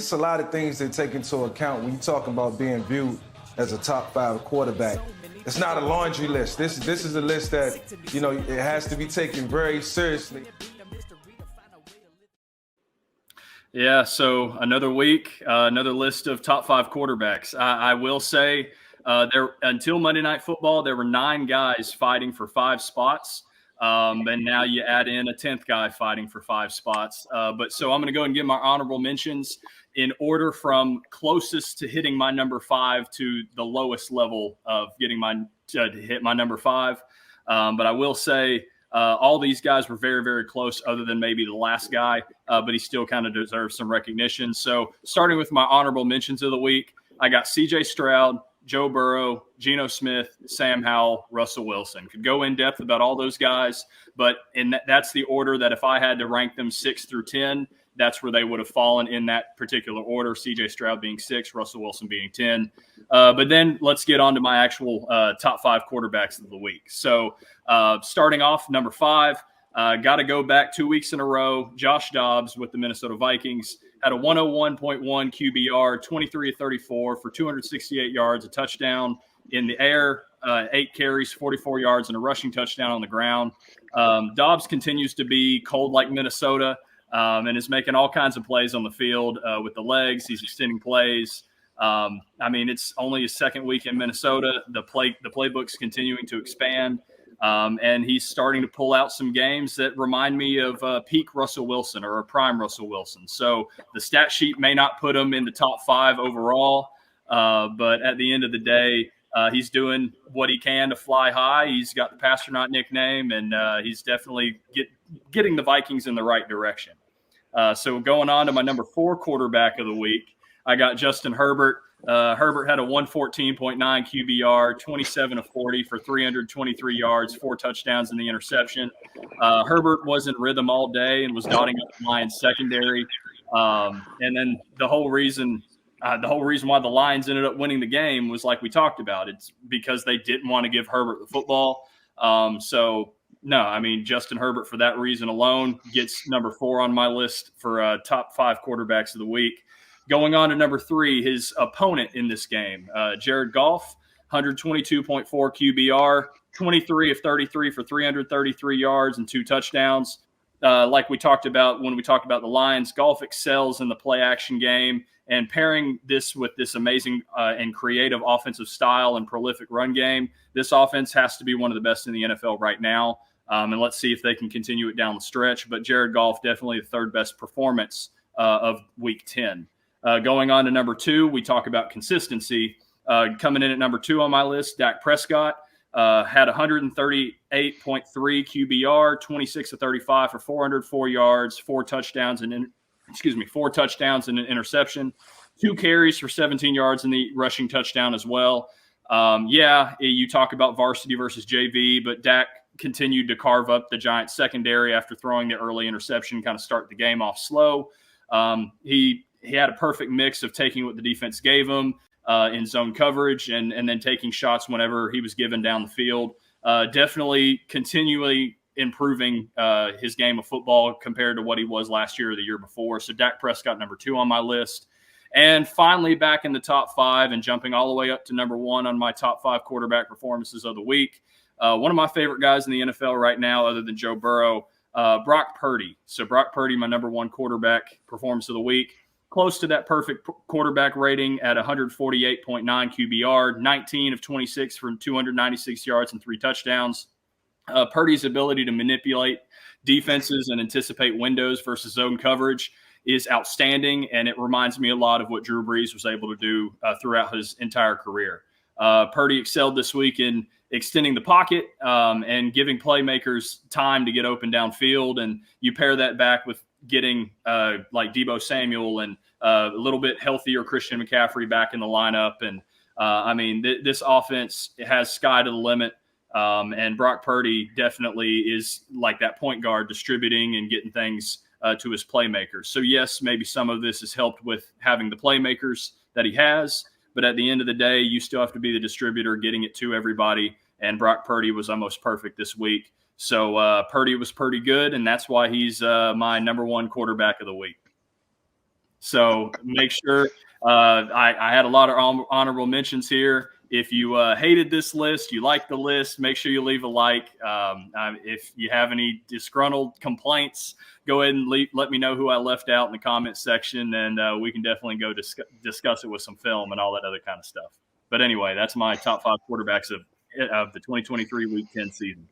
It's a lot of things that take into account when you talk about being viewed as a top 5 quarterback. It's not a laundry list. This is a list that, it has to be taken very seriously. Yeah, so another week, another list of top 5 quarterbacks. I will say there until Monday Night Football, there were 9 guys fighting for 5 spots. And now you add in a 10th guy fighting for 5 spots. But so I'm going to go and give my honorable mentions in order from closest to hitting my number 5 to the lowest level of getting to hit my number 5. But I will say all these guys were very, very close, other than maybe the last guy, but he still kind of deserves some recognition. So starting with my honorable mentions of the week, I got C.J. Stroud, Joe Burrow, Geno Smith, Sam Howell, Russell Wilson. Could go in depth about all those guys, but that's the order that if I had to rank them 6 through 10, that's where they would have fallen in that particular order, C.J. Stroud being 6, Russell Wilson being 10. But then let's get on to my actual top 5 quarterbacks of the week. So starting off, number 5, got to go back 2 weeks in a row. Josh Dobbs with the Minnesota Vikings had a 101.1 QBR, 23 of 34 for 268 yards, a touchdown in the air, 8 carries, 44 yards, and a rushing touchdown on the ground. Dobbs continues to be cold like Minnesota and is making all kinds of plays on the field with the legs. He's extending plays. It's only his second week in Minnesota. The playbook's continuing to expand. And he's starting to pull out some games that remind me of peak Russell Wilson or a prime Russell Wilson. So the stat sheet may not put him in the top 5 overall, but at the end of the day, he's doing what he can to fly high. He's got the Pastronaut nickname, and he's definitely getting the Vikings in the right direction. So going on to my number 4 quarterback of the week, I got Justin Herbert. Herbert had a 114.9 QBR, 27 of 40 for 323 yards, 4 touchdowns and the interception. Herbert was in rhythm all day and was dotting up the Lions secondary. And then the whole reason why the Lions ended up winning the game was like we talked about. It's because they didn't want to give Herbert the football. Justin Herbert, for that reason alone, gets number 4 on my list for top 5 quarterbacks of the week. Going on to number 3, his opponent in this game, Jared Goff, 122.4 QBR, 23 of 33 for 333 yards and 2 touchdowns. Like we talked about when we talked about the Lions, Goff excels in the play-action game, and pairing this with this amazing and creative offensive style and prolific run game, this offense has to be one of the best in the NFL right now. And let's see if they can continue it down the stretch. But Jared Goff, definitely the 3rd best performance of Week 10. Going on to number 2, we talk about consistency. Coming in at number 2 on my list, Dak Prescott had 138.3 QBR, 26 of 35 for 404 yards, 4 touchdowns and an interception, 2 carries for 17 yards in the rushing touchdown as well. You talk about varsity versus JV, but Dak continued to carve up the Giants secondary after throwing the early interception, kind of start the game off slow. He had a perfect mix of taking what the defense gave him in zone coverage and then taking shots whenever he was given down the field. Definitely continually improving his game of football compared to what he was last year or the year before. So Dak Prescott, number 2 on my list. And finally, back in the top 5 and jumping all the way up to number 1 on my top 5 quarterback performances of the week. One of my favorite guys in the NFL right now, other than Joe Burrow, Brock Purdy. So Brock Purdy, my number 1 quarterback performance of the week. Close to that perfect quarterback rating at 148.9 QBR, 19 of 26 for 296 yards and 3 touchdowns. Purdy's ability to manipulate defenses and anticipate windows versus zone coverage is outstanding, and it reminds me a lot of what Drew Brees was able to do throughout his entire career. Purdy excelled this week in extending the pocket and giving playmakers time to get open downfield, and you pair that back with getting like Deebo Samuel and a little bit healthier Christian McCaffrey back in the lineup. And this offense has sky to the limit. And Brock Purdy definitely is like that point guard, distributing and getting things to his playmakers. So yes, maybe some of this is helped with having the playmakers that he has, but at the end of the day, you still have to be the distributor, getting it to everybody. And Brock Purdy was almost perfect this week. So Purdy was pretty good, and that's why he's my number 1 quarterback of the week. So make sure I had a lot of honorable mentions here. If you hated this list, you like the list, make sure you leave a like. If you have any disgruntled complaints, go ahead and let me know who I left out in the comments section, and we can definitely go discuss it with some film and all that other kind of stuff. But anyway, that's my top 5 quarterbacks of the 2023 Week 10 season.